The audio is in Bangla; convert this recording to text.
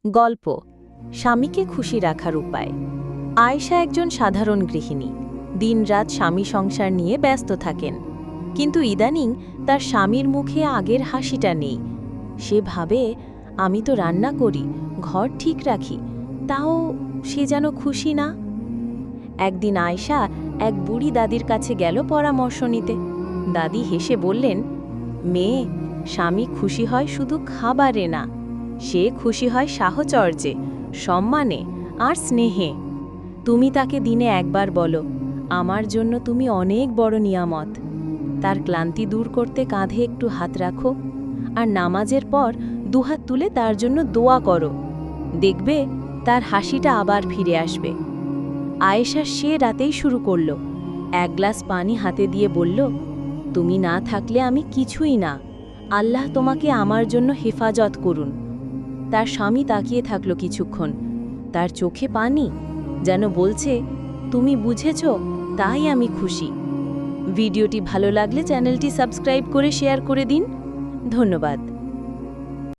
গল্প স্বামীকে খুশি রাখার উপায়। আয়েশা একজন সাধারণ গৃহিণী। দিনরাত স্বামী সংসার নিয়ে ব্যস্ত থাকেন, কিন্তু ইদানিং তার স্বামীর মুখে আগের হাসিটা নেই। সে ভাবে, আমি তো রান্না করি, ঘর ঠিক রাখি, তাও সে যেন খুশি না। একদিন আয়েশা এক বুড়ি দাদির কাছে গেল পরামর্শ নিতে। দাদি হেসে বললেন, মেয়ে, স্বামী খুশি হয় শুধু খাবারে না, সে খুশি হয় সাহচর্যে, সম্মানে আর স্নেহে। তুমি তাকে দিনে একবার বলো, আমার জন্য তুমি অনেক বড় নিয়ামত। তার ক্লান্তি দূর করতে কাঁধে একটু হাত রাখো, আর নামাজের পর দুহাত তুলে তার জন্য দোয়া করো। দেখবে তার হাসিটা আবার ফিরে আসবে। আয়েশা সে রাতেই শুরু করল। এক গ্লাস পানি হাতে দিয়ে বলল, তুমি না থাকলে আমি কিছুই না, আল্লাহ তোমাকে আমার জন্য হেফাজত করুন। তার স্বামী তাকিয়ে থাকল কিছুক্ষণ, তার চোখে পানি, যেন বলছে, তুমি বুঝেছ, তাই আমি খুশি। ভিডিওটি ভালো লাগলে চ্যানেলটি সাবস্ক্রাইব করে শেয়ার করে দিন। ধন্যবাদ।